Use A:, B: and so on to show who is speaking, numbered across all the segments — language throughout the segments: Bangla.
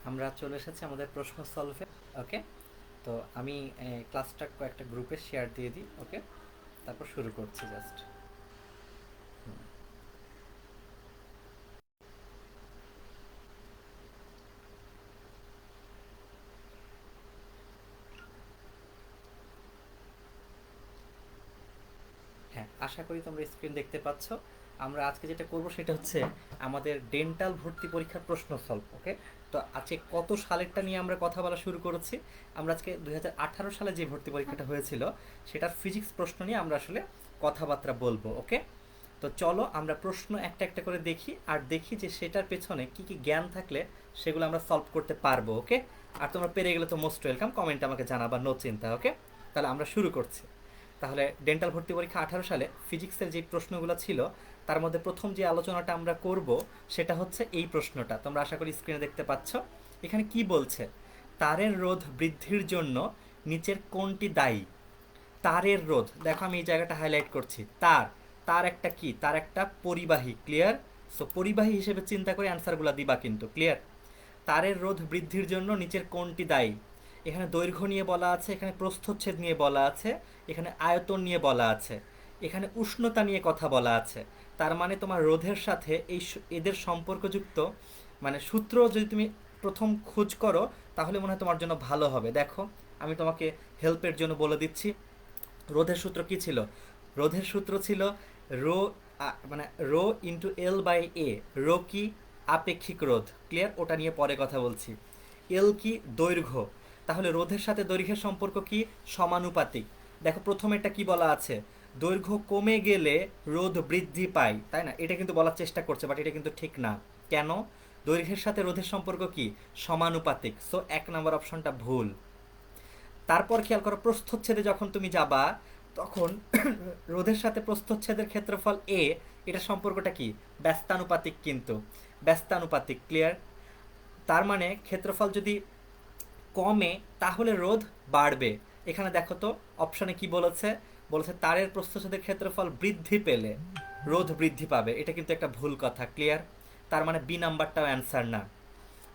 A: আমরা চলে এসেছি আমাদের প্রশ্ন সলভে। ওকে, তো আমি ক্লাসটা কয়েকটা গ্রুপে শেয়ার দিয়ে দিই। ওকে, তারপর শুরু করছি জাস্ট। হ্যাঁ, আশা করি তোমরা স্ক্রিন দেখতে পাচ্ছ। আমরা আজকে যেটা করব সেটা হচ্ছে আমাদের ডেন্টাল ভর্তি পরীক্ষার প্রশ্ন সলভ। ওকে, তো আজকে কত সালেরটা নিয়ে আমরা কথা বলা শুরু করেছি। আমরা আজকে 2018 সালে যে ভর্তি পরীক্ষাটা হয়েছিল সেটার ফিজিক্স প্রশ্ন নিয়ে আমরা আসলে কথাবার্তা বলবো। ওকে, তো চলো আমরা প্রশ্ন একটা একটা করে দেখি আর দেখি যে সেটার পেছনে কি কি জ্ঞান থাকলে সেগুলো আমরা সলভ করতে পারবো। ওকে, আর তোমরা পেরে গেলে তো মোস্ট ওয়েলকাম, কমেন্টে আমাকে জানাবা, নো চিন্তা। ওকে, তাহলে আমরা শুরু করছি। তাহলে ডেন্টাল ভর্তি পরীক্ষা 18 সালে ফিজিক্সের যে প্রশ্নগুলো ছিল তার মধ্যে প্রথম যে আলোচনাটা আমরা করব সেটা হচ্ছে এই প্রশ্নটা। তোমরা আশা করি স্ক্রিনে দেখতে পাচ্ছ। এখানে কি বলছে, তারের রোধ বৃদ্ধির জন্য নিচের কোনটি দায়ী? তারের রোধ, দেখো আমি এই জায়গাটা হাইলাইট করছি। তার, তার একটা কি, তার একটা পরিবাহী। ক্লিয়ার? সো পরিবাহী হিসেবে চিন্তা করে অ্যান্সারগুলো দিবা কিন্তু। ক্লিয়ার? তারের রোধ বৃদ্ধির জন্য নিচের কোনটি দায়ী? এখানে দৈর্ঘ্য নিয়ে বলা আছে, এখানে প্রস্থচ্ছেদ নিয়ে বলা আছে, এখানে আয়তন নিয়ে বলা আছে, এখানে উষ্ণতা নিয়ে কথা বলা আছে। তার মানে তোমার রোধের সাথে এদের সম্পর্কযুক্ত মানে সূত্র যদি তুমি প্রথম খোঁজ করো তাহলে মনে হয় তোমার জন্য ভালো হবে। দেখো আমি তোমাকে হেল্পের জন্য বলে দিচ্ছি। রোধের সূত্র কি ছিল? রোধের সূত্র ছিল রো, মানে rho into L by A. Rho কি? আপেক্ষিক রোধ। ক্লিয়ার? ওটা নিয়ে পরে কথা বলছি। এল কি? দৈর্ঘ্য। তাহলে রোধের সাথে দৈর্ঘ্যের সম্পর্ক কি? সমানুপাতিক। দেখো প্রথমে এটা কি বলা আছে, দৈর্ঘ্য কমে গেলে রোধ বৃদ্ধি পায়, তাই না? এটা কিন্তু বলার চেষ্টা করছে, বাট এটা কিন্তু ঠিক না। কেন? দৈর্ঘ্যের সাথে রোধের সম্পর্ক কি? সমানুপাতিক। সো 1 নম্বর অপশনটা ভুল। তারপর খেয়াল করো, প্রস্থচ্ছেদে যখন তুমি যাবা তখন রোধের সাথে প্রস্থচ্ছেদের ক্ষেত্রফল এ, এটা সম্পর্কটা কি? ব্যস্তানুপাতিক কিন্তু। ব্যস্তানুপাতিক। ক্লিয়ার? তার মানে ক্ষেত্রফল যদি কমে তাহলে রোধ বাড়বে। এখানে দেখো তো অপশনে কি বলেছে, বলেছে তারের প্রস্থচ্ছেদের ক্ষেত্রফল বৃদ্ধি পেলে রোধ বৃদ্ধি পাবে। এটা কিন্তু একটা ভুল কথা। ক্লিয়ার? তার মানে বি নাম্বারটাও অ্যান্সার না।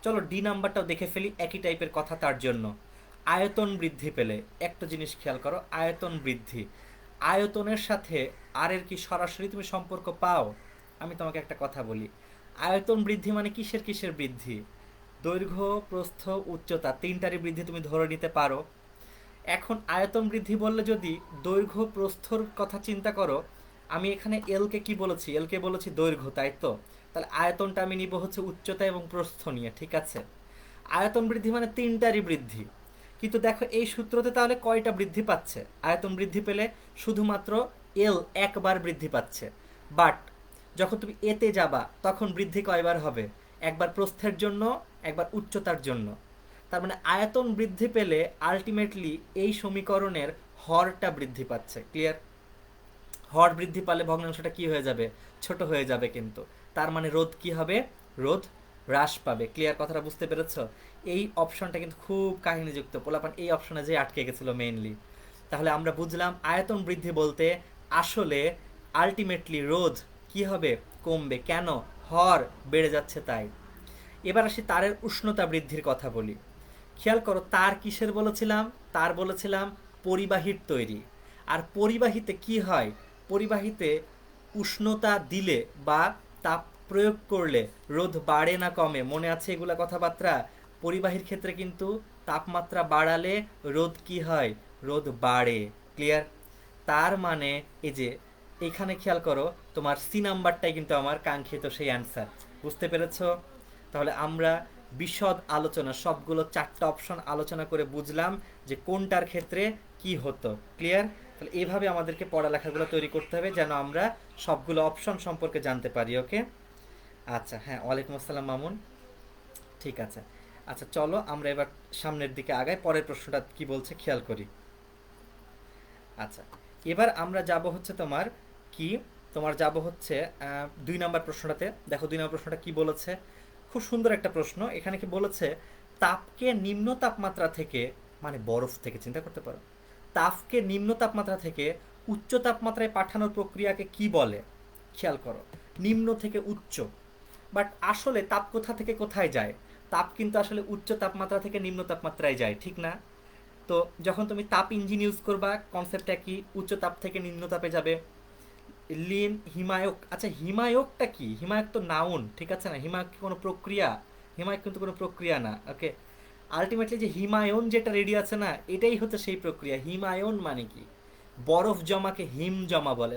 A: চলো ডি নাম্বারটাও দেখে ফেলি, একই টাইপের কথা তার জন্য। আয়তন বৃদ্ধি পেলে, একটা জিনিস খেয়াল করো, আয়তন বৃদ্ধি, আয়তনের সাথে আর এর কি সরাসরি তুমি সম্পর্ক পাও? আমি তোমাকে একটা কথা বলি, আয়তন বৃদ্ধি মানে কিসের কিসের বৃদ্ধি? দৈর্ঘ্য, প্রস্থ, উচ্চতা, তিনটারই বৃদ্ধি তুমি ধরে নিতে পারো। এখন আয়তন বৃদ্ধি বললে যদি দৈর্ঘ্য প্রস্থর কথা চিন্তা করো, আমি এখানে এল কে কি বলেছি? এল কে বলেছি দৈর্ঘ্য, তাই তো? তাহলে আয়তনটা আমি নিব হচ্ছে উচ্চতা এবং প্রস্থ নিয়ে। ঠিক আছে, আয়তন বৃদ্ধি মানে তিনটারই বৃদ্ধি। কিন্তু দেখো এই সূত্রতে তাহলে কয়টা বৃদ্ধি পাচ্ছে? আয়তন বৃদ্ধি পেলে শুধুমাত্র এল একবার বৃদ্ধি পাচ্ছে। বাট যখন তুমি এতে যাবা তখন বৃদ্ধি কয়বার হবে? একবার প্রস্থের জন্য, একবার উচ্চতার জন্য। তার মানে আয়তন বৃদ্ধি পেলে আলটিমেটলি এই সমীকরণের হরটা বৃদ্ধি পাচ্ছে। ক্লিয়ার? হর বৃদ্ধি পালে ভগ্নাংশটা কি হয়ে যাবে? ছোট হয়ে যাবে কিন্তু। তার মানে রোধ কি হবে? রোধ হ্রাস পাবে। ক্লিয়ার? কথাটা বুঝতে পেরেছ? এই অপশনটা কিন্তু খুব কাহিনীযুক্ত, পোলাপান এই অপশনে যে আটকে গেছিল মেইনলি। তাহলে আমরা বুঝলাম আয়তন বৃদ্ধি বলতে আসলে আলটিমেটলি রোধ কি হবে? কমবে। কেন? হর বেড়ে যাচ্ছে তাই। এবার আসি তারের উষ্ণতা বৃদ্ধির কথা বলি। খেয়াল করো, তার কিসের বলেছিলাম? তার বলেছিলাম পরিবাহীর তৈরি। আর পরিবাহীতে কি হয়? পরিবাহীতে উষ্ণতা দিলে বা তাপ প্রয়োগ করলে রোধ বাড়ে না কমে? মনে আছে এগুলা কথাবার্তা? পরিবাহীর ক্ষেত্রে কিন্তু তাপমাত্রা বাড়ালে রোধ কি হয়? রোধ বাড়ে। ক্লিয়ার? তার মানে এই যে এখানে খেয়াল করো, তোমার সি নাম্বারটাই কিন্তু আমার কাঙ্ক্ষিত সেই অ্যান্সার। বুঝতে পেরেছো? তাহলে আমরা বিশদ আলোচনা, সবগুলো 4টা অপশন আলোচনা করে বুঝলাম যে কোনটার ক্ষেত্রে কি হতো। ক্লিয়ার? তাহলে এইভাবে আমাদেরকে পড়ালেখাগুলো তৈরি করতে হবে যেন আমরা সবগুলো অপশন সম্পর্কে জানতে পারি। ওকে, আচ্ছা, হ্যাঁ, ওয়ালাইকুম আসসালাম মামুন। ঠিক আছে, আচ্ছা চলো আমরা এবার সামনের দিকে আগাই, পরের প্রশ্নটা কি বলছে খেয়াল করি। আচ্ছা, এবার আমরা যাব হচ্ছে তোমার কি, তোমার যাব হচ্ছে 2 নম্বর প্রশ্নটাতে। দেখো 2 নম্বর প্রশ্নটা কি বলেছে, খুব সুন্দর একটা প্রশ্ন। এখানে কি বলেছে, তাপকে নিম্ন তাপমাত্রা থেকে, মানে বরফ থেকে, চিন্তা করতে পারো, তাপকে নিম্ন তাপমাত্রা থেকে উচ্চ তাপমাত্রায় পাঠানোর প্রক্রিয়াকে কি বলে? খেয়াল করো, নিম্ন থেকে উচ্চ। বাট আসলে তাপ কোথা থেকে কোথায় যায়? তাপ কিন্তু আসলে উচ্চ তাপমাত্রা থেকে নিম্ন তাপমাত্রায় যায়, ঠিক না? তো যখন তুমি তাপ ইঞ্জিন ইউজ করবা, কনসেপ্টটা কি? উচ্চ তাপ থেকে নিম্ন তাপে যাবে। লিন হিমায়ক, আচ্ছা হিমায়কটা কি? হিমায়ক তো নাউন, ঠিক আছে না? হিমায়ক কি কোনো প্রক্রিয়া? হিমায়ক কিন্তু কোনো প্রক্রিয়া না, ওকে। আলটিমেটলি যে হিমায়ন যেটা রেডি আছে না, এটাই হচ্ছে সেই প্রক্রিয়া। হিমায়ন মানে কি? বরফ জমাকে হিম জমা বলে,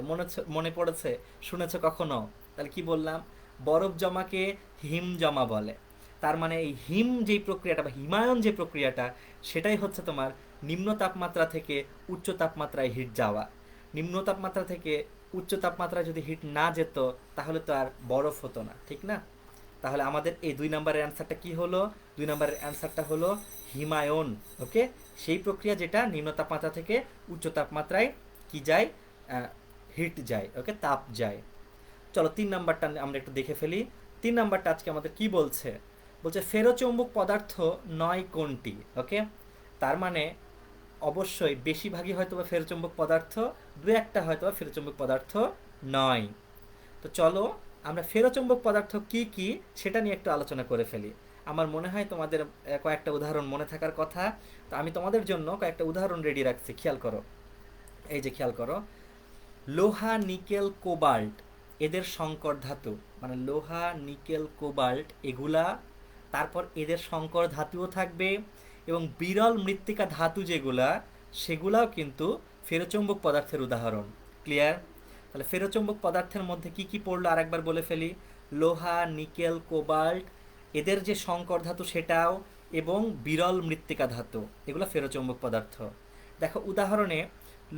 A: মনে পড়েছে? শুনেছ কখনো? তাহলে কি বললাম? বরফ জমাকে হিম জমা বলে। তার মানে এই হিম যেই প্রক্রিয়াটা বা হিমায়ন যে প্রক্রিয়াটা, সেটাই হচ্ছে তোমার নিম্ন তাপমাত্রা থেকে উচ্চ তাপমাত্রায় হিট যাওয়া। নিম্ন তাপমাত্রা থেকে উচ্চ তাপমাত্রায় যদি হিট না যেত, তাহলে তো আর বরফ হতো না, ঠিক না? তাহলে আমাদের এই 2 নম্বরের অ্যান্সারটা কি হলো? 2 নম্বরের অ্যান্সারটা হলো হিমায়ন, ওকে। সেই প্রক্রিয়া যেটা নিম্ন তাপমাত্রা থেকে উচ্চ তাপমাত্রায় কি যায়? হিট যায়, ওকে, তাপ যায়। চলো 3 নাম্বারটা আমরা একটু দেখে ফেলি। 3 নাম্বারটা আজকে আমাদের কি বলছে? বলছে ফেরোচৌম্বক পদার্থ নয় কোনটি, ওকে। তার মানে অবশ্যই বেশিরভাগই হয়তো বা ফেরোচৌম্বক পদার্থ, দু একটা হয়তো বা ফেরোচৌম্বক পদার্থ নয়। তো চলো আমরা ফেরোচৌম্বক পদার্থ কি কি সেটা নিয়ে একটু আলোচনা করে ফেলি। আমার মনে হয় তোমাদের কয়েকটা উদাহরণ মনে থাকার কথা। তো আমি তোমাদের জন্য কয়েকটা উদাহরণ রেডি রাখছি, খেয়াল করো। এই যে খেয়াল করো, লোহা নিকেল কোবাল্ট এদের সংকর ধাতু, মানে লোহা নিকেল কোবাল্ট এগুলা, তারপর এদের সংকর ধাতুও থাকবে, এবং বিরল মৃত্তিকা ধাতু যেগুলা, সেগুলাও কিন্তু ফেরোচৌম্বক পদার্থের উদাহরণ। ক্লিয়ার? তাহলে ফেরোচৌম্বক পদার্থের মধ্যে কি কি পড়লো আরেকবার বলে ফেলি। লোহা নিকেল কোবাল্ট এদের যে সংকর ধাতু সেটাও, এবং বিরল মৃত্তিকা ধাতু, এগুলো ফেরোচৌম্বক পদার্থ। দেখো উদাহরণে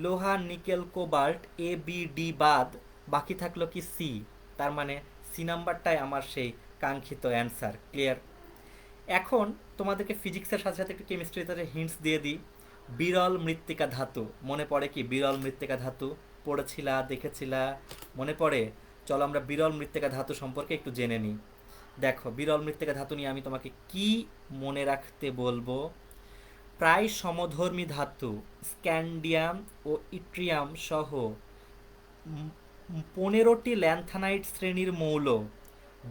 A: লোহা nickel cobalt A B D বাদ বাকি থাকলো কি সি। তার মানে সি নাম্বারটাই আমার সেই কাঙ্ক্ষিত অ্যান্সার। ক্লিয়ার? এখন তোমাদেরকে ফিজিক্সের সাথে সাথে একটু কেমিস্ট্রিতে হিন্টস দিয়ে দিই। বিরল মৃত্তিকা ধাতু মনে পড়ে কি? বিরল মৃত্তিকা ধাতু পড়েছিলা, দেখেছিলা? মনে পড়ে? চলো আমরা বিরল মৃত্তিকা ধাতু সম্পর্কে একটু জেনে নিই। দেখো বিরল মৃত্তিকা ধাতু নিয়ে আমি তোমাকে কি মনে রাখতে বলবো। প্রায় সমধর্মী ধাতু স্ক্যান্ডিয়াম ও ইট্রিয়াম সহ 15টি ল্যান্থানাইট শ্রেণীর মৌল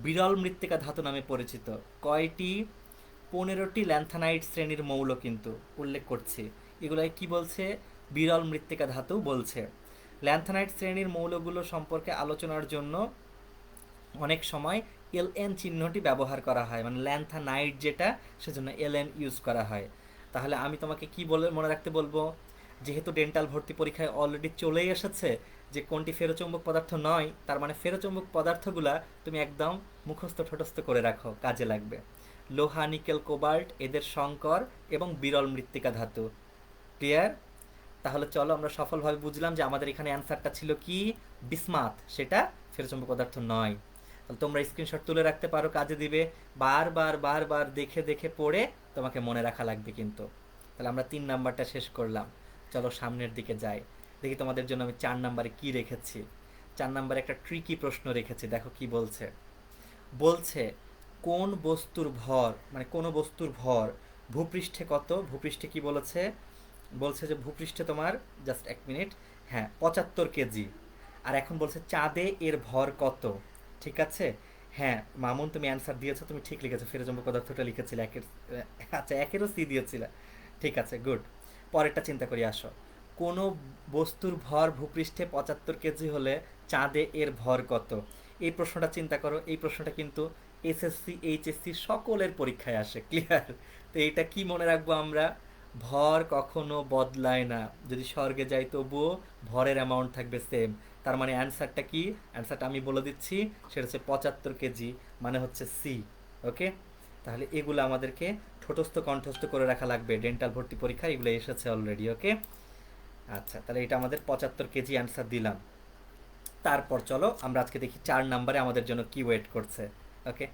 A: বিরল মৃত্তিকা ধাতু নামে পরিচিত। কয়টি? 15টি ল্যান্থানাইট শ্রেণীর মৌল কিন্তু উল্লেখ করছি। এগুলাই কি বলছে? বিরল মৃত্তিকা ধাতু বলছে। ল্যান্থানাইট শ্রেণীর মৌলগুলো সম্পর্কে আলোচনার জন্য অনেক সময় এলএন চিহ্নটি ব্যবহার করা হয়, মানে ল্যান্থানাইট যেটা, সেজন্য এলএন ইউজ করা হয়। তাহলে আমি তোমাকে কি বলে মনে রাখতে বলবো? যেহেতু ডেন্টাল ভর্তি পরীক্ষায় অলরেডি চলেই এসেছে যে কোনটি ফেরোচৌম্বক পদার্থ নয়, তার মানে ফেরোচৌম্বক পদার্থগুলা তুমি একদম মুখস্থ ঠোঁটস্থ করে রাখো, কাজে লাগবে। লোহা নিকেল কোবাল্ট এদের সংকর এবং বিরল মৃত্তিকা ধাতু। ক্লিয়ার? তাহলে চলো আমরা সফলভাবে বুঝলাম যে আমাদের এখানে অ্যান্সারটা ছিল কি? বিসমাথ, সেটা ফেরোচৌম্বক পদার্থ নয়। তাহলে তোমরা স্ক্রিনশট তুলে রাখতে পারো, কাজে দিবে। বারবার বারবার দেখে দেখে পড়ে তোমাকে মনে রাখা লাগবে কিন্তু। তাহলে আমরা 3 নাম্বারটা শেষ করলাম। চলো সামনের দিকে যাই, দেখি তোমাদের জন্য আমি 4 নাম্বারে কি রেখেছি। 4 নাম্বারে একটা ট্রিকি প্রশ্ন রেখেছি, দেখো কি বলছে। বলছে কোন বস্তুর ভর, মানে কোন বস্তুর ভর ভূপৃষ্ঠে কত? ভূপৃষ্ঠে কি বলেছে? বলছে যে ভূপৃষ্ঠে তোমার, জাস্ট 1 মিনিট, হ্যাঁ 75 কেজি। আর এখন বলছে চাঁদে এর ভর কত? ঠিক আছে? হ্যাঁ মামুন, তুমি অ্যান্সার দিয়েছো, তুমি ঠিক লিখেছো, ফেরোচৌম্বক পদার্থটা লিখেছিলে একের, আচ্ছা একেরও সি দিয়েছিলে, ঠিক আছে, গুড। পরেরটা চিন্তা করি আসো। কোনো বস্তুর ভর ভূপৃষ্ঠে 75 কেজি হলে চাঁদে এর ভর কত? এই প্রশ্নটা চিন্তা করো। এই প্রশ্নটা কিন্তু এসএসসি এইচএসসি সকলের পরীক্ষায় আসে। ক্লিয়ার? তো এইটা কি মনে রাখবো আমরা? ভর কখনো বদলায় না, যদি স্বর্গে যাই তবুও ভরের অ্যামাউন্ট থাকবে সেম। তার মানে অ্যান্সারটা কি? অ্যান্সারটা আমি বলে দিচ্ছি, সেটা হচ্ছে 75 কেজি, মানে হচ্ছে সি। ওকে? তাহলে এগুলো আমাদেরকে ঠোঁটস্থ কণ্ঠস্থ করে রাখা লাগবে, ডেন্টাল ভর্তি পরীক্ষা এগুলো এসেছে অলরেডি। ওকে, আচ্ছা তাহলে এটা আমাদের 75 কেজি অ্যান্সার দিলাম। তারপর চলো আমরা আজকে দেখি 4 নাম্বারে আমাদের জন্য কি ওয়েট করছে। ওকে,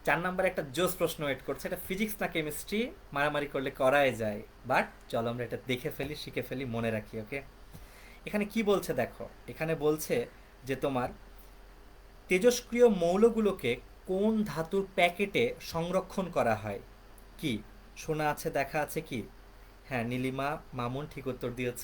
A: 4 নাম্বারে একটা জোস প্রশ্ন ওয়েট করছে। এটা ফিজিক্স না কেমিস্ট্রি, মারামারি করলে করাই যায়, বাট চলো আমরা এটা দেখে ফেলি, শিখে ফেলি, মনে রাখি। ওকে, এখানে কি বলছে দেখো। এখানে বলছে যে তোমার তেজস্ক্রিয় মৌলগুলোকে কোন ধাতুর প্যাকেটে সংরক্ষণ করা হয়? কি শোনা আছে, দেখা আছে কি? হ্যাঁ নীলিমা, মামুন ঠিক উত্তর দিয়েছ।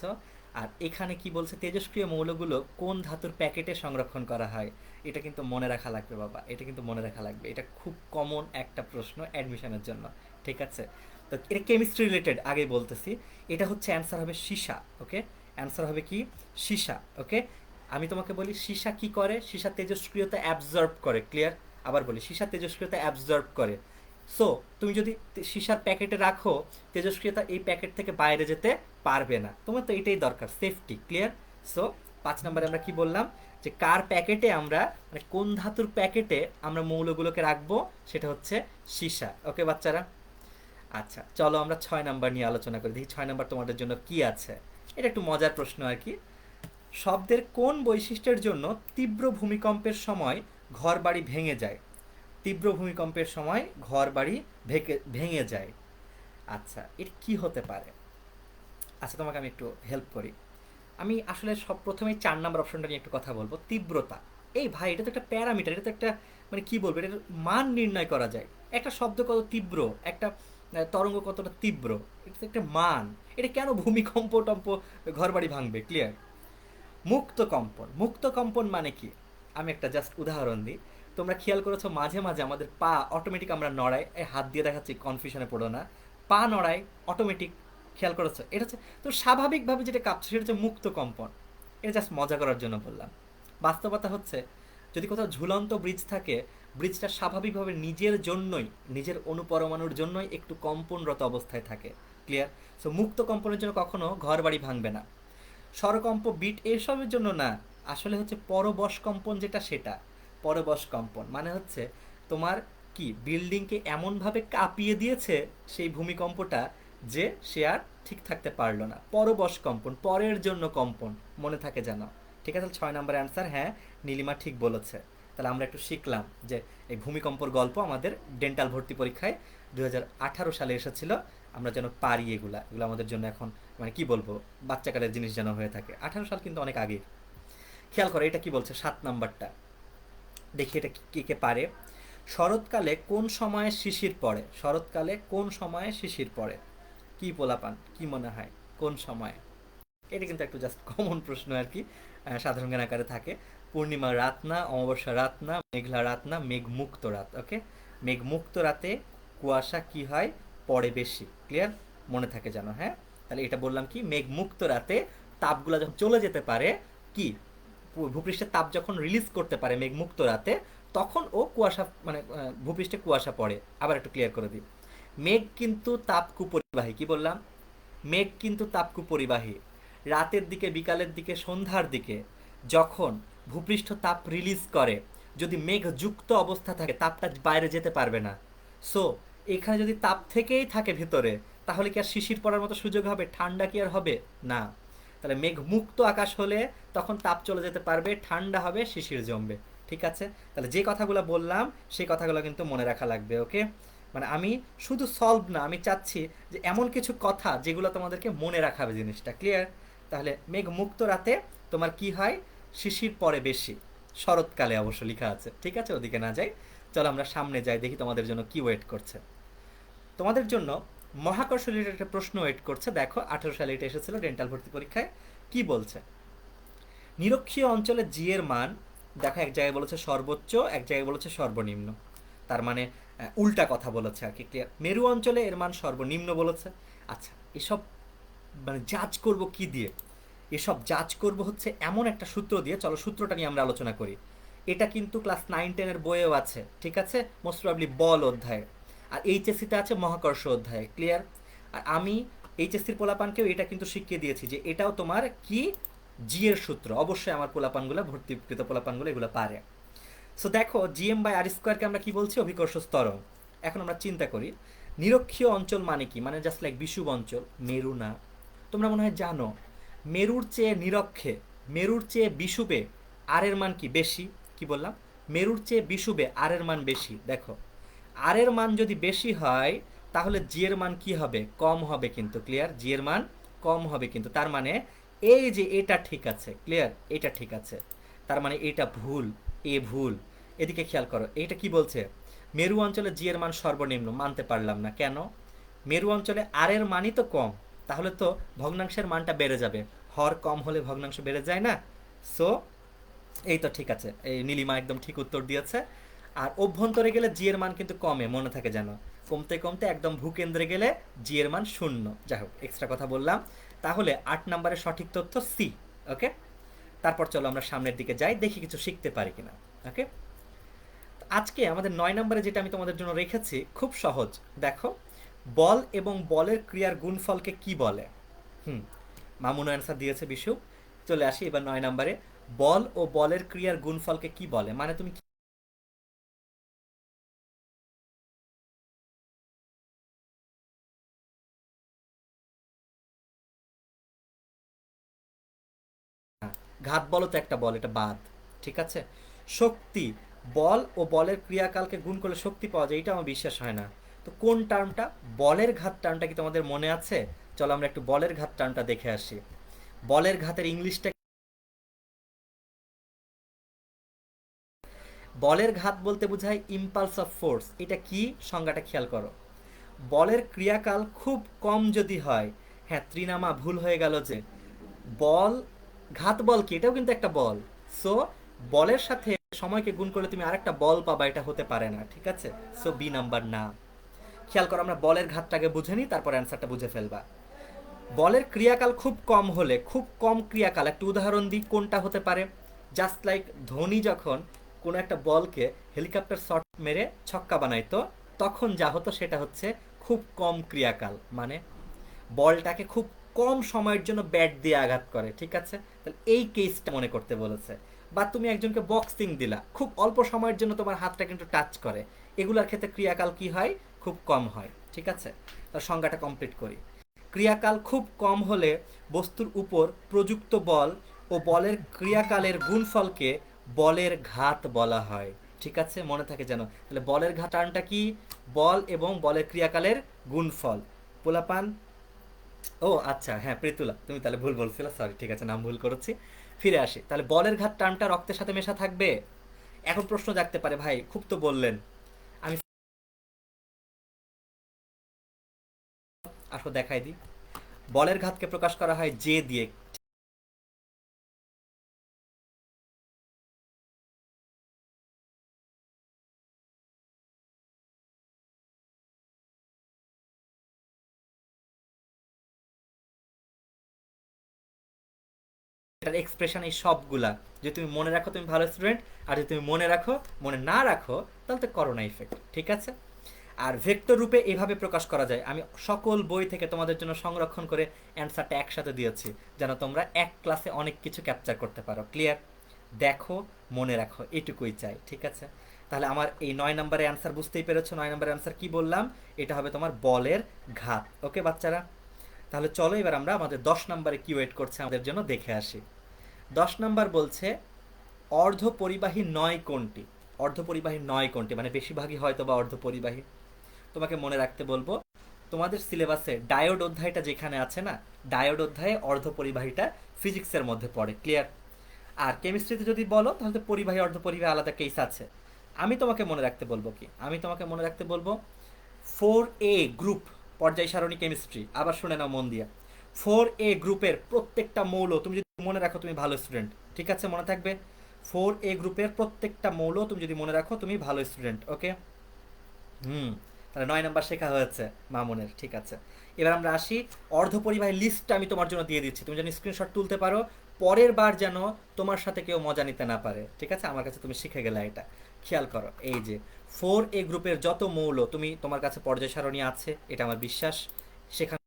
A: আর এখানে কি বলছে? তেজস্ক্রিয় মৌলগুলো কোন ধাতুর প্যাকেটে সংরক্ষণ করা হয়? এটা কিন্তু মনে রাখা লাগবে বাবা, এটা কিন্তু মনে রাখা লাগবে, এটা খুব কমন একটা প্রশ্ন অ্যাডমিশনের জন্য। ঠিক আছে, তো এটা কেমিস্ট্রি রিলেটেড আগেই বলতেছি। এটা হচ্ছে অ্যান্সার হবে সীসা। ওকে, অ্যান্সার হবে কি? সীসা। ওকে, আমি তোমাকে বলি সীসা কি করে? সীসা তেজস্ক্রিয়তা অ্যাবজর্ব করে। ক্লিয়ার? আবার বলি সীসা তেজস্ক্রিয়তা অ্যাবজর্ব করে। সো তুমি যদি সীসার প্যাকেটে রাখো, তেজস্ক্রিয়তা এই প্যাকেট থেকে বাইরে যেতে পারবে না। তোমার তো এটাই দরকার, সেফটি। ক্লিয়ার? সো 5 নম্বরে আমরা কি বললাম, যে কার প্যাকেটে আমরা, মানে কোন ধাতুর প্যাকেটে আমরা মৌলগুলোকে রাখবো, সেটা হচ্ছে সীসা। ওকে বাচ্চারা, আচ্ছা চলো আমরা 6 নাম্বার নিয়ে আলোচনা করি, দেখি 6 নাম্বার তোমাদের জন্য কি আছে। এটা একটু মজার প্রশ্ন আর কি। শব্দের কোন বৈশিষ্ট্যের জন্য তীব্র ভূমিকম্পের সময় ঘরবাড়ি ভেঙে যায়? তীব্র ভূমিকম্পের সময় ঘরবাড়ি ভেঙে যায়। আচ্ছা, এটা কি হতে পারে? আচ্ছা তোমাকে আমি একটু হেল্প করি। আমি আসলে সব প্রথমেই 4 নাম্বার অপশনটা নিয়ে একটু কথা বলবো, তীব্রতা। এই ভাই, এটা তো একটা প্যারামিটার, এটা তো একটা, মানে কি বলবো, এটার মান নির্ণয় করা যায়। একটা শব্দ কত তীব্র, একটা তরঙ্গ কতটা তীব্র, এটা তো একটা মান। এটা কেন ভূমিকম্প টম্প ঘরবাড়ি ভাঙবে? ক্লিয়ার? মুক্ত কম্পন। মুক্ত কম্পন মানে কি? আমি একটা জাস্ট উদাহরণ দিই। তোমরা খেয়াল করেছো মাঝে মাঝে আমাদের পা অটোমেটিক আমরা নড়াই, এই হাত দিয়ে দেখাচ্ছি, কনফিউশনে পড়ো না, পা নড়াই অটোমেটিক। খেয়াল করেছো? এটা হচ্ছে তো স্বাভাবিকভাবে যেটা কাঁপছে, সেটা হচ্ছে মুক্ত কম্পন। এটা জাস্ট মজা করার জন্য বললাম। বাস্তবতা হচ্ছে, যদি কোথাও ঝুলন্ত ব্রিজ থাকে, ব্রিজটা স্বাভাবিকভাবে নিজের জন্যই, নিজের অণুপরমাণুর জন্যই একটু কম্পনরত অবস্থায় থাকে। ক্লিয়ার? সো মুক্ত কম্পনের জন্য কখনো ঘর বাড়ি ভাঙবে না। স্বরকম্প, বিট এসবের জন্য না, আসলে হচ্ছে পরবশ কম্পন, যেটা সেটা। পরবশ কম্পন মানে হচ্ছে তোমার কি বিল্ডিংকে এমনভাবে কাঁপিয়ে দিয়েছে সেই ভূমিকম্পটা, যে সে আর ঠিক থাকতে পারলো না। পরবশ কম্পন, পরের জন্য কম্পন, মনে থাকে যেন। ঠিক আছে, 6 নাম্বার অ্যান্সার। হ্যাঁ, নীলিমা ঠিক বলেছে। তাহলে আমরা একটু শিখলাম যে এই ভূমিকম্পর গল্প আমাদের ডেন্টাল ভর্তি পরীক্ষায় 2018 সালে এসেছিল। আমরা যেন পারি এগুলা, এগুলো আমাদের জন্য এখন, মানে কি বলবো, বাচ্চাকালের জিনিস যেন হয়ে থাকে। 18 সাল কিন্তু অনেক আগে। খেয়াল করো এটা কি বলছে, 7 নাম্বারটা। দেখি এটা কে কে পারে। শরৎকালে কোন সময়ে শিশির পড়ে? শরৎকালে কোন সময়ে শিশির পড়ে? কি পোলাপান, কি মনে হয় কোন সময়ে? এটা কিন্তু একটু জাস্ট কমন প্রশ্ন আর কি, সাধারণ জ্ঞান আকারে থাকে। পূর্ণিমা রাত না, অমাবস্যা রাত না, মেঘলা রাত না, মেঘমুক্ত রাত। ওকে, মেঘমুক্ত রাতে কুয়াশা কি হয়? পড়ে বেশি। ক্লিয়ার? মনে থাকে জানো। হ্যাঁ, তাহলে এটা বললাম কি, মেঘমুক্ত রাতে তাপগুলো যখন চলে যেতে পারে, কি ভূপৃষ্ঠের তাপ যখন রিলিজ করতে পারে মেঘমুক্ত রাতে, তখন ও কুয়াশা, মানে ভূপৃষ্ঠে কুয়াশা পড়ে। আবার একটু ক্লিয়ার করে দিই, মেঘ কিন্তু তাপ কুপরিবাহী। কি বললাম? মেঘ কিন্তু তাপ কুপরিবাহী। রাতের দিকে, বিকালের দিকে, সন্ধ্যার দিকে যখন ভূপৃষ্ঠ তাপ রিলিজ করে, যদি মেঘ যুক্ত অবস্থা থাকে, তাপটা বাইরে যেতে পারবে না। সো এখানে যদি তাপ থেকেই থাকে ভিতরে, তাহলে কি আর শিশির পড়ার মতো সুযোগ হবে? ঠান্ডা কি আর হবে? না। তাহলে মেঘ মুক্ত আকাশ হলে তখন তাপ চলে যেতে পারবে, ঠান্ডা হবে, শিশির জমবে। ঠিক আছে, তাহলে যে কথাগুলো বললাম সেই কথাগুলো কিন্তু মনে রাখা লাগবে। ওকে, মানে আমি শুধু সলভ না, আমি চাচ্ছি যে এমন কিছু কথা যেগুলো তোমাদেরকে মনে রাখাবে জিনিসটা। ক্লিয়ার? তাহলে মেঘ মুক্ত রাতে তোমার কি হয়? শিশির পড়ে বেশি। শরৎকালে অবশ্য লেখা আছে। ঠিক আছে, ওদিকে না যাই, চলো আমরা সামনে যাই, দেখি তোমাদের জন্য কি ওয়েট করছে। তোমাদের জন্য মহাকর্ষ রিলেটেড একটা প্রশ্ন ওয়েট করছে। দেখো 18 সালে এটা এসেছিল ডেন্টাল ভর্তি পরীক্ষায়। কি বলছে? নিরক্ষীয় অঞ্চলে জি এর মান, দেখো এক জায়গায় বলেছে সর্বোচ্চ, এক জায়গায় বলেছে সর্বনিম্ন। তার মানে উল্টা কথা বলেছে আর কি। ক্লিয়ার? মেরু অঞ্চলে এর মান সর্বনিম্ন বলেছে। আচ্ছা, এসব মানে জাজ করব কি দিয়ে? এসব জাজ করব হচ্ছে এমন একটা সূত্র দিয়ে। চলো সূত্রটা নিয়ে আমরা আলোচনা করি। এটা কিন্তু ক্লাস 9-10 এর বইয়েও আছে। ঠিক আছে, মোস্ট প্রবাবলি বল অধ্যায়ে, আর এইচএসসিতে আছে মহাকর্ষ অধ্যায়ে। ক্লিয়ার? আর আমি এইচএসসির পোলাপানকেও এটা কিন্তু শিখিয়ে দিয়েছি যে এটাও তোমার কি, জি এর সূত্র। অবশ্যই আমার পোলাপানগুলো, ভর্তিকৃত পোলাপানগুলো এগুলো পারে। সো দেখো, জিএম বাই আর স্কোয়ারকে আমরা কি বলছি? অভিকর্ষ স্তরণ। এখন আমরা চিন্তা করি নিরক্ষীয় অঞ্চল মানে কি, মানে জাস্ট লাইক বিষুব অঞ্চল, মেরু না। তোমরা মনে হয় জানো মেরুর চেয়ে নিরক্ষে, মেরুর চেয়ে বিষুবে আর এর মান কি বেশি? কি বললাম? মেরুর চেয়ে বিষুবে আর এর মান বেশি। দেখো, আর এর মান যদি বেশি হয়, তাহলে জি এর মান কি হবে? কম হবে কিন্তু। ক্লিয়ার? জি এর মান কম হবে কিন্তু। তার মানে এই যে এটা ঠিক আছে। ক্লিয়ার? এটা ঠিক আছে, তার মানে এটা ভুল, এ ভুল। এদিকে খেয়াল করো, এইটা কি বলছে? মেরু অঞ্চলে জি এর মান সর্বনিম্ন। মানতে পারলাম না। কেন? মেরু অঞ্চলে আর এর মানই তো কম, তাহলে তো ভগ্নাংশের মানটা বেড়ে যাবে। হর কম হলে ভগ্নাংশ বেড়ে যায় না? সো এই তো ঠিক আছে, এই নীলিমা একদম ঠিক উত্তর দিয়েছে। আর অভ্যন্তরে গেলে জি এর মান কিন্তু কমে, মনে থাকে যেন, কমতে কমতে একদম ভূকেন্দ্রে গেলে জি এর মান শূন্য। যাই হোক, এক্সট্রা কথা বললাম। তাহলে 8 নম্বরের সঠিক তথ্য সি। ওকে, তারপর চলো আমরা সামনের দিকে যাই, দেখি কিছু শিখতে পারি কিনা। ওকে, আজকে আমাদের 9 নম্বরে যেটা আমি তোমাদের জন্য রেখেছি খুব সহজ। দেখো, বল এবং বলের ক্রিয়ার গুণফলকে কি বলে? হুম, মামুন অ্যান্সার দিয়েছে বিশু। চলে আসি এবার 9 নম্বরে। বল ও বলের ক্রিয়ার গুণফলকে কি বলে, মানে তুমি ঘাত বলো তো একটা বল, এটা বাদ। ঠিক আছে, শক্তি, বল ও বলের ক্রিয়াকালকে গুণ করলে শক্তি পাওয়া যায়, এটা আমার বিশ্বাস হয় না। তো কোন টার্মটা? বলের ঘাত টার্মটা কি তোমাদের মনে আছে? চলো আমরা একটু বলের ঘাত টার্মটা দেখে আসি। বলের ঘাতের ইংলিশটা, বলের ঘাত বলতে বোঝায় ইম্পালস অফ ফোর্স। এটা কি, সংজ্ঞাটা খেয়াল করো। বলের ক্রিয়াকাল খুব কম যদি হয়, হ্যাঁ ত্রিনামা ভুল হয়ে গেল যে বল, ঘাত বল কি, এটাও কিন্তু একটা বল। সো বলের সাথে সময়কে গুণ করলে তুমি আরেকটা বল পাবা, এটা হতে পারে না। ঠিক আছে, সো বি নাম্বার না। খেয়াল করো, আমরা বলের ঘাতটাকে বুঝে নিই, তারপর অ্যান্সারটা বুঝে ফেলবা। বলের ক্রিয়াকাল খুব কম হলে, খুব কম ক্রিয়াকাল, একটা উদাহরণ দিই কোনটা হতে পারে। জাস্ট লাইক ধোনি যখন কোনো একটা বলকে হেলিকপ্টার শট মেরে ছক্কা বানাইতো, তখন যা হতো সেটা হচ্ছে খুব কম ক্রিয়াকাল, মানে বলটাকে খুব কম সময়ের জন্য ব্যাট দিয়ে আঘাত করে। ঠিক আছে, তাহলে এই কেসটা মনে করতে বলেছে। বা তুমি একজনকে বক্সিং দিলা, খুব অল্প সময়ের জন্য তোমার হাতটা কিন্তু টাচ করে, এগুলার ক্ষেত্রে ক্রিয়াকাল কি হয়? খুব কম হয়। ঠিক আছে, তার সংজ্ঞাটা কমপ্লিট করি। ক্রিয়াকাল খুব কম হলে বস্তুর উপর প্রযুক্ত বল ও বলের ক্রিয়াকালের গুণফলকে বলের ঘাত বলা হয়। ঠিক আছে, মনে থাকে যেন। তাহলে বলের ঘাত টার্মটা কি? বল এবং বলের ক্রিয়াকালের গুণফল। পোলাপান, ও আচ্ছা, হ্যাঁ প্রীতুলা, তুমি তাহলে ভুল বলছিলে, সরি, ঠিক আছে, নাম ভুল করেছি। ফিরে আসি, তাহলে বলের ঘাত টার্মটা রক্তের সাথে মেশা থাকবে। এখন প্রশ্ন জাগতে পারে, ভাই খুব তো বললেন, আমি আসো দেখাই দিই। বলের ঘাতকে প্রকাশ করা হয় জে দিয়ে। এটার এক্সপ্রেশন এই সবগুলা, যদি তুমি মনে রাখো তুমি ভালো স্টুডেন্ট, আর যদি তুমি মনে রাখো, মনে না রাখো তাহলে তো করোনা ইফেক্ট। ঠিক আছে, আর ভেক্টর রূপে এভাবে প্রকাশ করা যায়। আমি সকল বই থেকে তোমাদের জন্য সংরক্ষণ করে অ্যান্সারটা একসাথে দিয়েছি, যেন তোমরা এক ক্লাসে অনেক কিছু ক্যাপচার করতে পারো। ক্লিয়ার? দেখো, মনে রাখো, এটুকুই চাই। ঠিক আছে, তাহলে আমার এই 9 নম্বরের অ্যান্সার বুঝতেই পেরেছো। 9 নম্বরের অ্যান্সার কি বললাম? এটা হবে তোমার বলের ঘাত। ওকে বাচ্চারা, তাহলে চলো এবার আমরা আমাদের 10 নম্বরে কি ওয়েট করছে আমাদের জন্য দেখে আসি। 10 নম্বর বলছে অর্ধ পরিবাহী নয় কোনটি? অর্ধ পরিবাহী নয় কোনটি, মানে বেশিরভাগই হয়তো বা অর্ধ পরিবাহী। তোমাকে মনে রাখতে বলবো, তোমাদের সিলেবাসে ডায়োড অধ্যায়টা যেখানে আছে না, ডায়োড অধ্যায়ে অর্ধ পরিবাহীটা ফিজিক্সের মধ্যে পড়ে। ক্লিয়ার? আর কেমিস্ট্রিতে যদি বলো তাহলে তো পরিবাহী অর্ধ পরিবাহী আলাদা কেস আছে। আমি তোমাকে মনে রাখতে বলবো কি, আমি তোমাকে মনে রাখতে বলবো 4A গ্রুপ, পর্যায় সারণী কেমিস্ট্রি, আবার শুনে নাও মন দিয়ে। 4A গ্রুপের প্রত্যেকটা মৌল তুমি যদি মনে রাখো তুমি ভালো স্টুডেন্ট। ঠিক আছে, মনে থাকবে। 4A গ্রুপের প্রত্যেকটা মৌল তুমি যদি মনে রাখো তুমি ভালো স্টুডেন্ট। ওকে, হুম, তাহলে 9 নম্বর শেখা হয়েছে মামুনের। ঠিক আছে, এবার আমরা আসি। অর্ধপরিবাহী লিস্টটা আমি তোমার জন্য দিয়ে দিচ্ছি, তুমি যেন স্ক্রিনশট তুলতে পারো, পরের বার যেন তোমার সাথে কেউ মজা নিতে না পারে। ঠিক আছে, আমার কাছে তুমি শিখে গেলে এটা। খেয়াল করো, এই যে 4A গ্রুপের যত মৌল, তুমি তোমার কাছে পর্যায় সারণী আছে, এটা আমার বিশ্বাস। সেখানে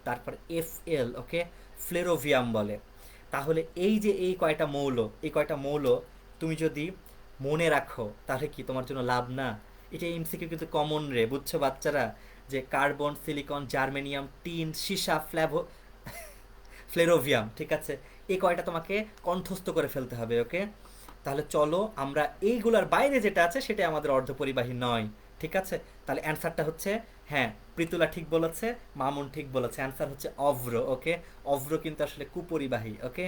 A: তারপর FL, ওকে, ফ্লেরোভিয়াম বলে। তাহলে এই যে এই কয়টা মৌল, এই কয়টা মৌল তুমি যদি মনে রাখো তাহলে কি তোমার জন্য লাভ না? এটা এমসিকিউ কিন্তু কমন রে, বুঝছো বাচ্চারা? যে কার্বন, সিলিকন, জার্মেনিয়াম, টিন, সীসা, ফ্লেরোভিয়াম। ঠিক আছে, এই কয়টা তোমাকে কণ্ঠস্থ করে ফেলতে হবে। ওকে, তাহলে চলো আমরা এইগুলার বাইরে যেটা আছে সেটা আমাদের অর্ধপরিবাহী নয়। ঠিক আছে, তাহলে অ্যান্সারটা হচ্ছে, হ্যাঁ প্রীতুলা ঠিক বলেছে, মামুন ঠিক বলেছে, অ্যান্সার হচ্ছে অভ্র। ওকে, অভ্র কিন্তু আসলে কুপরিবাহী। ওকে,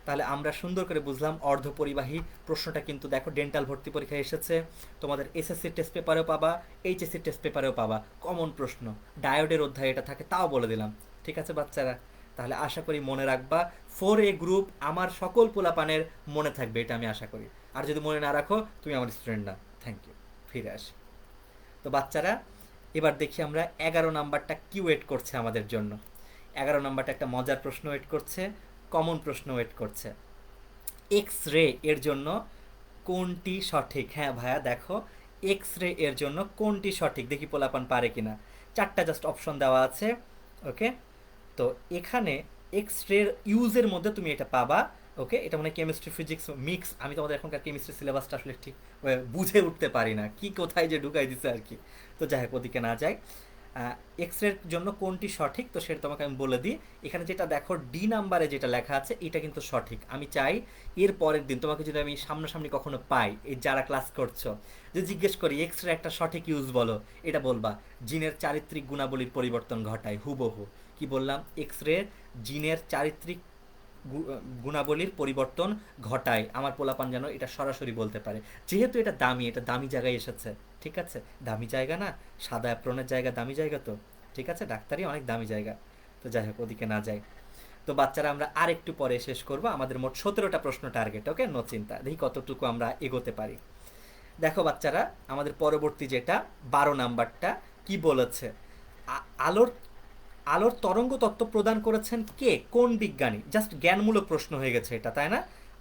A: তাহলে আমরা সুন্দর করে বুঝলাম অর্ধপরিবাহী প্রশ্নটা কিন্তু দেখো ডেন্টাল ভর্তি পরীক্ষায় এসেছে, তোমাদের এসএসসি টেস্ট পেপারেও পাবা, এইচএসসি টেস্ট পেপারেও পাবা, কমন প্রশ্ন, ডায়োডের অধ্যায় এটা থাকে, তাও বলে দিলাম। ঠিক আছে বাচ্চারা, তাহলে আশা করি মনে রাখবা। 4A গ্রুপ আমার সকল পোলাপানের মনে থাকবে, এটা আমি আশা করি। আর যদি মনে না রাখো তুমি আমার স্টুডেন্ট না। Thank you. ফিরে আসি। তো বাচ্চারা এবার দেখি আমরা 11 নাম্বারটা কি ওয়েট করছে আমাদের জন্য। 11 নাম্বারটা একটা মজার প্রশ্ন ওয়েট করছে, কমন প্রশ্ন ওয়েট করছে। এক্স রে এর জন্য কোনটি সঠিক? হ্যাঁ ভাইয়া দেখো, এক্স রে এর জন্য কোনটি সঠিক দেখি পোলাপান পারে কিনা। 4টা জাস্ট অপশন দেওয়া আছে, ওকে। তো এখানে এক্স রের ইউজের মধ্যে তুমি এটা পাবা, ওকে। এটা মানে কেমিস্ট্রি ফিজিক্স মিক্স। আমি তোমাদের এখনকার কেমিস্ট্রি সিলেবাসটা আসলে ঠিক বুঝে উঠতে পারি না, কি কোথায় যে ঢুকাই দিছে আর কি। তো যাই হোক, ওদিকে না যাই। এক্স রের জন্য কোনটি সঠিক, তো সেটা তোমাকে আমি বলে দিই। এখানে যেটা দেখো ডি নাম্বারে যেটা লেখা আছে এটা কিন্তু সঠিক। আমি চাই এর পরের দিন তোমাকে যদি আমি সামনাসামনি কখনো পাই, এই যারা ক্লাস করছো, যদি জিজ্ঞেস করি এক্স রে একটা সঠিক ইউজ বলো, এটা বলবা জিনের চারিত্রিক গুণাবলীর পরিবর্তন ঘটায়, হুবহু। কি বললাম? এক্স রে জিনের চারিত্রিক গুণাবলীর পরিবর্তন ঘটায়। আমার পোলাপান যেন এটা সরাসরি বলতে পারে, যেহেতু এটা দামি, এটা দামি জায়গায় এসেছে। ঠিক আছে, দামি জায়গা না, সাদা অ্যাপ্রনের জায়গা দামি জায়গা তো। ঠিক আছে, ডাক্তারি অনেক দামি জায়গা। তো যাই হোক, ওদিকে না যাই। তো বাচ্চারা আমরা আর একটু পরে শেষ করব, আমাদের মোট 17টা প্রশ্ন টার্গেট, ওকে। নো চিন্তা, দেখি কতটুকু আমরা এগোতে পারি। দেখো বাচ্চারা, আমাদের পরবর্তী যেটা 12 নাম্বারটা কি বলেছে, আলোর আলোর তরঙ্গ তত্ত্ব প্রদান করেছেন কে, কোন বিজ্ঞানী? জাস্ট জ্ঞানমূলক প্রশ্ন হয়ে গেছে এটা, তাই না?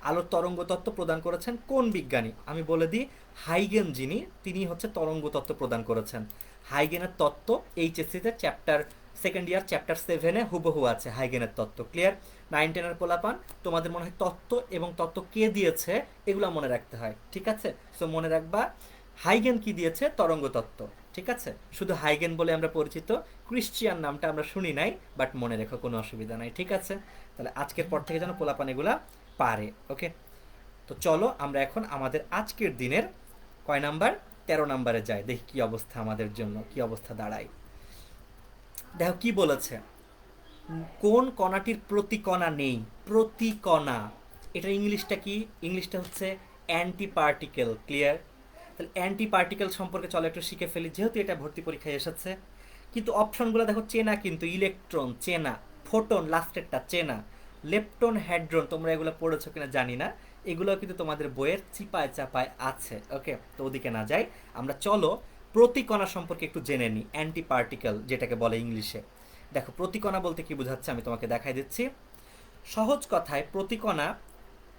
A: আলোর তরঙ্গ তত্ত্ব প্রদান করেছেন কোন বিজ্ঞানী? আমি বলে দিই, হাইগেন যিনি, তিনি হচ্ছে তরঙ্গ তত্ত্ব প্রদান করেছেন। হাইগেনের তত্ত্ব এইচএসসিতে চ্যাপ্টার সেকেন্ড ইয়ার চ্যাপ্টার 7-এ হুবহু আছে হাইগেনের তত্ত্ব। ক্লিয়ার? 9-10-এর পোলাপান তোমাদের মনে হয় তত্ত্ব এবং তত্ত্ব কে দিয়েছে এগুলো মনে রাখতে হয়। ঠিক আছে, সো মনে রাখবা হাইগেন কি দিয়েছে, তরঙ্গ তত্ত্ব। ঠিক আছে, শুধু হাইগেন বলে আমরা পরিচিত, ক্রিশ্চিয়ান নামটা আমরা শুনি নাই, বাট মনে রেখো, কোনো অসুবিধা নাই। ঠিক আছে, তাহলে আজকের পর থেকে যেন পোলাপান এগুলা পারে, ওকে। তো চলো আমরা এখন আমাদের আজকের দিনের কয় নাম্বার, 13 নাম্বারে যাই, দেখি কি অবস্থা আমাদের জন্য, কি অবস্থা দাঁড়ায়। দেখো কি বলেছে, কোন কণাটির প্রতিকণা নেই? প্রতিকণা, এটার ইংলিশটা কি? ইংলিশটা হচ্ছে অ্যান্টি পার্টিকেল। ক্লিয়ার? তাহলে অ্যান্টি পার্টিকেল সম্পর্কে চলো একটু শিখে ফেলি, যেহেতু এটা ভর্তি পরীক্ষায় এসেছে। কিন্তু অপশনগুলো দেখো চেনা, কিন্তু ইলেকট্রন চেনা, ফোটন লাস্টেরটা চেনা, লেপটন, হ্যাড্রন, তোমরা এগুলো পড়েছো কিনা জানি না, এগুলো কিন্তু তোমাদের বইয়ের চিপায় চাপায় আছে, ওকে। তো ওদিকে না যাই, আমরা চলো প্রতিকণা সম্পর্কে একটু জেনে নিই, অ্যান্টি পার্টিকেল যেটাকে বলে ইংলিশে। দেখো প্রতিকণা বলতে কি বোঝাচ্ছে আমি তোমাকে দেখাই দিচ্ছি। সহজ কথায় প্রতিকণা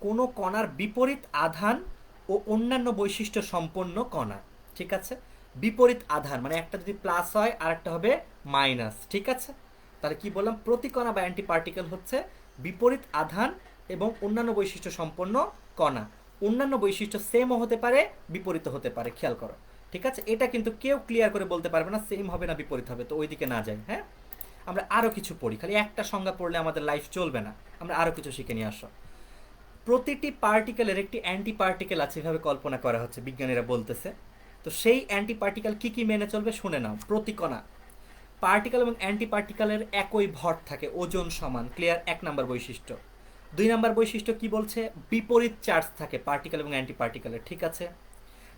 A: কোনো কণার বিপরীত আধান ও অন্যান্য বৈশিষ্ট্য সম্পন্ন কণা। ঠিক আছে, বিপরীত আধান মানে একটা যদি প্লাস হয় আর একটা হবে মাইনাস। ঠিক আছে, তাহলে কি বললাম, প্রতিকণা বা অ্যান্টি পার্টিকেল হচ্ছে বিপরীত আধান এবং অন্যান্য বৈশিষ্ট্য সম্পন্ন কণা। অন্যান্য বৈশিষ্ট্য সেমও হতে পারে, বিপরীত হতে পারে, খেয়াল করো। ঠিক আছে, এটা কিন্তু কেউ ক্লিয়ার করে বলতে পারবে না সেম হবে না বিপরীত হবে, তো ওইদিকে না যাই। হ্যাঁ, আমরা আরও কিছু পড়ি, খালি একটা সংজ্ঞা পড়লে আমাদের লাইফ চলবে না, আমরা আরও কিছু শিখে নিয়ে আসো। প্রতিটি পার্টিকেলের একটি অ্যান্টি পার্টিকেল আছে, এভাবে কল্পনা করা হচ্ছে, বিজ্ঞানীরা বলতেছে। তো সেই অ্যান্টি পার্টিকেল কী কী মেনে চলবে শুনে নাও। প্রতিকণা, পার্টিকেল এবং অ্যান্টি পার্টিকেলের একই ভর থাকে, ওজন সমান। ক্লিয়ার? 1 নাম্বার বৈশিষ্ট্য। 2 নাম্বার বৈশিষ্ট্য কি বলছে, বিপরীত চার্জ থাকে পার্টিকেল এবং অ্যান্টি পার্টিকেলের। ঠিক আছে,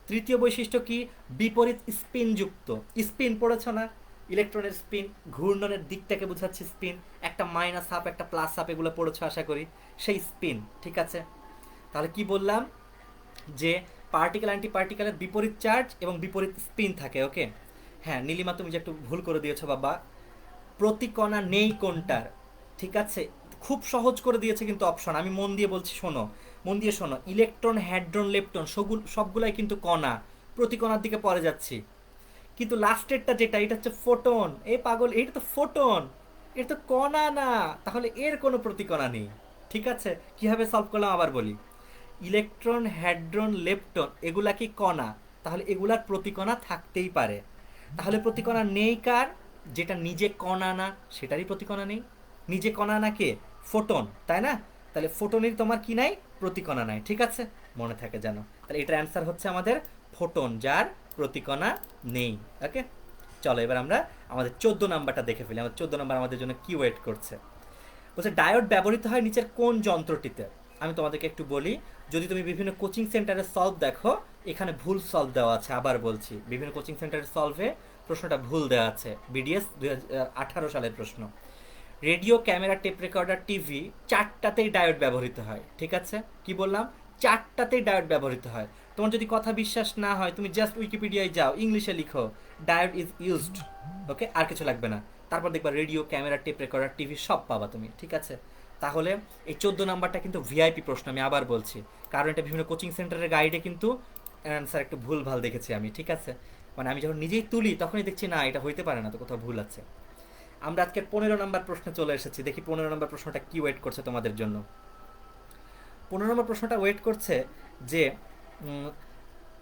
A: তৃতীয় বৈশিষ্ট্য কি, বিপরীত স্পিনযুক্ত। স্পিন পড়েছ না, ইলেকট্রনের স্পিন, ঘূর্ণনের দিকটাকে বোঝাচ্ছে স্পিন, একটা মাইনাস হাফ একটা প্লাস হাফ, এগুলো পড়েছো আশা করি, সেই স্পিন। ঠিক আছে, তাহলে কি বললাম, যে পার্টিকেল অ্যান্টি পার্টিকেলের বিপরীত চার্জ এবং বিপরীত স্পিন থাকে, ওকে। হ্যাঁ নীলিমা, তুমি যে একটু ভুল করে দিয়েছো বাবা, প্রতিকণা নেই কোনটার। ঠিক আছে, খুব সহজ করে দিয়েছে কিন্তু অপশন, আমি মন দিয়ে বলছি, শোনো, মন দিয়ে শোনো। ইলেকট্রন, হ্যাড্রন, লেপটন সবগুলাই কিন্তু কণা, প্রতিকণার দিকে পরে যাচ্ছি। কিন্তু লাস্টেরটা যেটা, এটা হচ্ছে ফোটন। এ পাগল, এটা তো ফোটন, এটা তো কণা না, তাহলে এর কোনো প্রতিকণা নেই। ঠিক আছে, কিভাবে সলভ করলাম আবার বলি, ইলেকট্রন, হ্যাড্রন, লেপটন এগুলা কি কণা, তাহলে এগুলার প্রতিকণা থাকতেই পারে। তাহলে প্রতিকণা নেই কার, যেটা নিজে কণা না সেটারই প্রতিকণা নেই। নিজে কণা না কে, ফোটন, তাই না? তাহলে ফোটনের তোমার কি নাই, প্রতিকণা নাই। ঠিক আছে, মনে থাকে জানো। তাহলে এটার অ্যান্সার হচ্ছে আমাদের ফোটন, যার প্রতিকণা নেই। ওকে, চলো এবার আমরা আমাদের 14 নাম্বারটা দেখে ফেলি। আমাদের 14 নাম্বার আমাদের জন্য কি ওয়েট করছে। বলছে ডায়োড ব্যবহৃত হয় নিচের কোন যন্ত্রটিতে? আমি তোমাদেরকে একটু বলি, যদি তুমি বিভিন্ন কোচিং সেন্টারে সলভ দেখো, এখানে ভুল সলভ দেওয়া আছে। আবার বলছি, বিভিন্ন কোচিং সেন্টারের সলভে প্রশ্নটা ভুল দেওয়া আছে। বিডিএস 2018 সালের প্রশ্ন। Radio, camera, tape recorder, TV চারটাতেই ডায়োড ব্যবহৃত হয়। ঠিক আছে, কি বললাম? চারটাতেই ডায়োড ব্যবহৃত হয়। তোমার যদি কথা বিশ্বাস না হয়, তুমি জাস্ট উইকিপিডিয়ায় যাও, ইংলিশে লিখো ডায়োড ইজ ইউজড, ওকে, আর কিছু লাগবে না। তারপর দেখবা radio, camera, tape recorder, TV সব পাবা তুমি। ঠিক আছে, তাহলে এই 14 নাম্বারটা কিন্তু ভিআইপি প্রশ্ন, আমি আবার বলছি, কারণ এটা বিভিন্ন কোচিং সেন্টারের গাইডে কিন্তু অ্যান্সার একটু ভুল ভাল দেখেছি আমি। ঠিক আছে, মানে আমি যখন নিজেই তুলি তখনই দেখছি না, এটা হইতে পারে না, তো কোথাও ভুল আছে। আমরা আজকে 15 নম্বর প্রশ্নে চলে এসেছি। দেখি 15 নম্বর প্রশ্নটা কি ওয়েট করছে তোমাদের জন্য। 15 নম্বর প্রশ্নটা ওয়েট করছে যে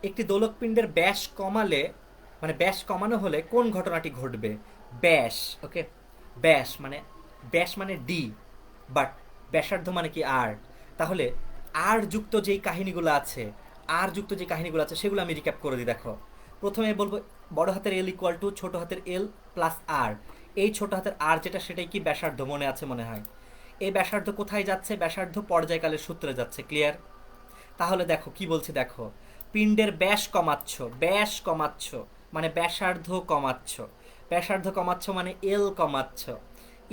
A: একটি দোলকপিণ্ডের ব্যাস কমালে, মানে ব্যাস কমানো হলে কোন ঘটনাটি ঘটবে? ব্যাস, ওকে, ব্যাস মানে, ব্যাস মানে ডি, বাট ব্যাসার্ধ মানে কি আর। তাহলে আর যুক্ত যেই কাহিনীগুলো আছে, আর যুক্ত যে কাহিনীগুলো আছে সেগুলো আমি রিক্যাপ করে দিই। দেখো, প্রথমে বলবো বড় হাতের এল ইকুয়াল টু ছোট হাতের এল প্লাস আর। এই ছোট হাতের আর যেটা, সেটাই কি ব্যাসার্ধ, মনে আছে মনে হয়। এই ব্যাসার্ধ কোথায় যাচ্ছে? ব্যাসার্ধ পর্যায়কালের সূত্রে যাচ্ছে। ক্লিয়ার? তাহলে দেখো কি বলছি, দেখো, পিণ্ডের ব্যাস কমাচ্ছ, ব্যাস কমাচ্ছ মানে ব্যাসার্ধ কমাচ্ছ, ব্যাসার্ধ কমাচ্ছ মানে এল কমাচ্ছ,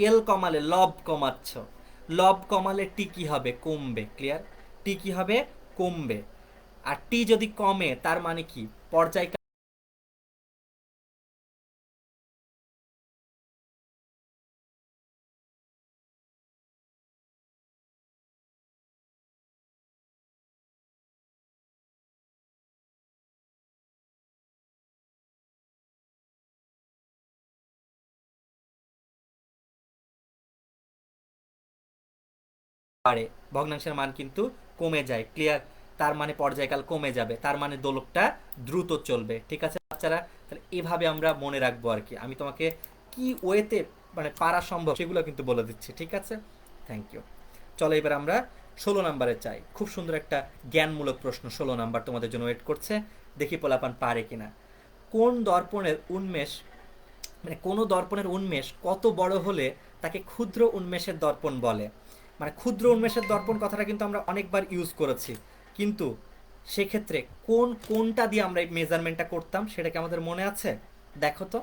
A: এল কমালে লব কমাচ্ছ, লব কমালে টি কি হবে? কমবে। ক্লিয়ার? টি কি হবে? কমবে। আর টি যদি কমে তার মানে কি? পর্যায়কাল বাড়ে, ভগ্নাংশের মান কিন্তু কমে যায়। ক্লিয়ার? তার মানে পর্যায়কাল কমে যাবে, তার মানে দোলকটা দ্রুত চলবে। ঠিক আছে বাচ্চারা, তাহলে এভাবে আমরা মনে রাখবো আর কি। আমি তোমাকে কি ওয়েতে মানে পারা সম্ভব সেগুলো কিন্তু বলে দিচ্ছি। ঠিক আছে, থ্যাংক ইউ। চলো এবার আমরা 16 নাম্বারে চাই। খুব সুন্দর একটা জ্ঞানমূলক প্রশ্ন 16 নাম্বার তোমাদের জন্য ওয়েট করছে। দেখি পোলাপান পারে কিনা। কোন দর্পণের উন্মেষ, মানে কোনো দর্পণের উন্মেষ কত বড় হলে তাকে ক্ষুদ্র উন্মেষের দর্পণ বলে? মানে ক্ষুদ্র উন্মেষের দর্পণ কথাটা কিন্তু আমরা অনেকবার ইউজ করেছি, কিন্তু সেক্ষেত্রে কোনটা দিয়ে আমরা এই মেজারমেন্টটা করতাম সেটা কি আমাদের মনে আছে? দেখো তো,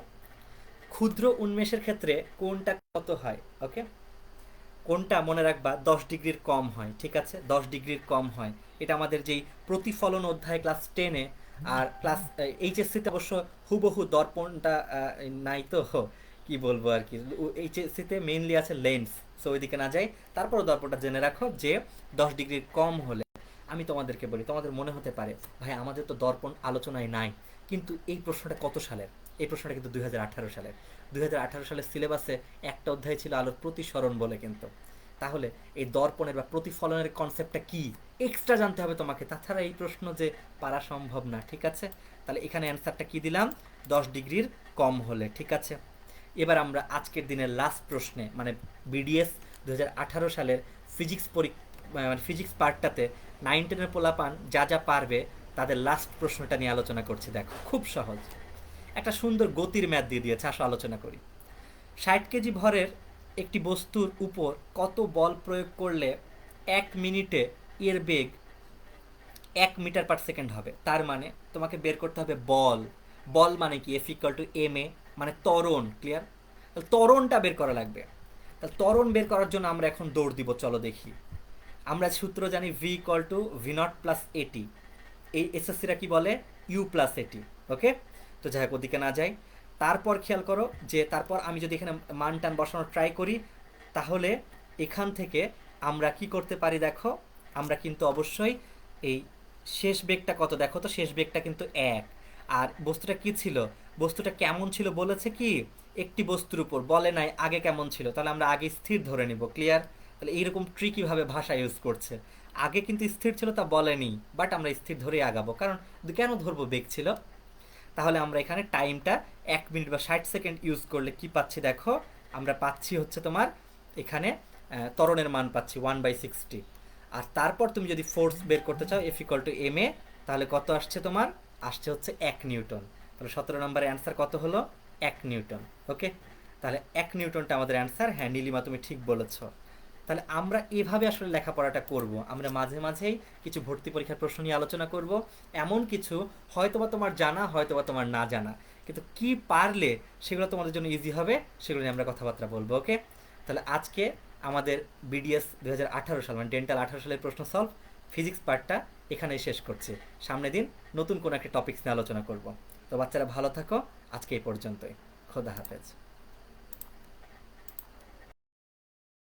A: ক্ষুদ্র উন্মেষের ক্ষেত্রে কোনটা কত হয়? ওকে, কোনটা মনে রাখবা 10 ডিগ্রির কম হয়। ঠিক আছে, 10 ডিগ্রির কম হয়। এটা আমাদের যেই প্রতিফলন অধ্যায় ক্লাস 10-এ, আর ক্লাস এইচএসসিতে অবশ্য হুবহু দর্পণটা নাই তো, কি বলবো আর কি, এইচএসসিতে মেইনলি আছে লেন্স, সো ওইদিকে না যাই। তারপরও দর্পণটা জেনে রাখো যে 10 ডিগ্রির কম হলে, আমি তোমাদেরকে বলি, তোমাদের মনে হতে পারে ভাই আমাদের তো দর্পণ আলোচনায় নাই, কিন্তু এই প্রশ্নটা কত সালের? এই প্রশ্নটা কিন্তু 2018 সালের। 2018 সালের সিলেবাসে একটা অধ্যায় ছিল আলোর প্রতিসরণ বলে কিন্তু। তাহলে এই দর্পণের বা প্রতিফলনের কনসেপ্টটা কি এক্সট্রা জানতে হবে তোমাকে, তাছাড়া এই প্রশ্ন যে পারা সম্ভব না। ঠিক আছে, তাহলে এখানে অ্যান্সারটা কি দিলাম? 10 ডিগ্রির কম হলে। ঠিক আছে, এবার আমরা আজকের দিনের লাস্ট প্রশ্নে, মানে বিডিএস 2018 সালের ফিজিক্স মানে ফিজিক্স পার্টটাতে 9-10-এর পোলাপান যা যা পারবে তাদের লাস্ট প্রশ্নটা নিয়ে আলোচনা করছি। দেখো, খুব সহজ, একটা সুন্দর গতির ম্যাথ দিয়ে দিয়েছে, আসো আলোচনা করি। 60 কেজি ভরের একটি বস্তুর উপর কত বল প্রয়োগ করলে 1 মিনিটে এর বেগ 1 মিটার/সেকেন্ড হবে? তার মানে তোমাকে বের করতে হবে বল। বল মানে কি? F=ma, মানে ত্বরণ। ক্লিয়ার? তাহলে ত্বরণটা বের করা লাগবে। তাহলে ত্বরণ বের করার জন্য আমরা এখন দৌড় দিব, চলো দেখি। আমরা সূত্র জানি V=v0+at। এই এসএসসিরা কি বলে? u+at। ওকে, তো যাই হোক ওদিকে না যাই। তারপর খেয়াল করো যে তারপর আমি যদি এখানে মান টান বসানোর ট্রাই করি, তাহলে এখান থেকে আমরা কি করতে পারি? দেখো, আমরা কিন্তু অবশ্যই এই শেষ বেগটা কত, দেখো তো, শেষ বেগটা কিন্তু 1। আর বস্তুটা কি ছিল, বস্তুটা কেমন ছিল বলেছে কি? একটি বস্তুর উপর, বলে নাই আগে কেমন ছিল, তাহলে আমরা আগে স্থির ধরে নিব। ক্লিয়ার? তাহলে এইরকম ট্রিকিভাবে ভাষা ইউজ করছে। আগে কিন্তু স্থির ছিল, তা বলেনি, বাট আমরা স্থির ধরেই আগাবো, কারণ কেন ধরবো? বেগ ছিল। তাহলে আমরা এখানে টাইমটা 1 মিনিট বা 60 সেকেন্ড ইউজ করলে কি পাচ্ছি? দেখো, আমরা পাচ্ছি হচ্ছে তোমার এখানে ত্বরণের মান পাচ্ছি 1/60। আর তারপর তুমি যদি ফোর্স বের করতে চাও F=ma, তাহলে কত আসছে তোমার? আসছে হচ্ছে 1 নিউটন। তাহলে 17 নম্বরের অ্যান্সার কত হলো? 1 নিউটন। ওকে, তাহলে 1 নিউটনটা আমাদের অ্যান্সার। হ্যাঁ নীলিমা, তুমি ঠিক বলেছ। তাহলে আমরা এভাবে আসলে লেখাপড়াটা করব। আমরা মাঝে মাঝেই কিছু ভর্তি পরীক্ষার প্রশ্ন নিয়ে আলোচনা করব, এমন কিছু হয়তোবা তোমার জানা হয়তোবা তোমার না জানা, কিন্তু কি পারলে সেগুলো তোমাদের জন্য ইজি হবে সেগুলো নিয়ে আমরা কথাবার্তা বলবো। ওকে, তাহলে আজকে আমাদের বিডিএস 2018 সাল মানে ডেন্টাল 18 সালের প্রশ্ন সলভ ফিজিক্স পার্টটা এখানেই শেষ করছি। সামনের দিন নতুন কোনো একটা টপিক্স নিয়ে আলোচনা করব। তো বাচ্চারা ভালো থাকো, আজকে এই পর্যন্তই। খোদা হাফেজ।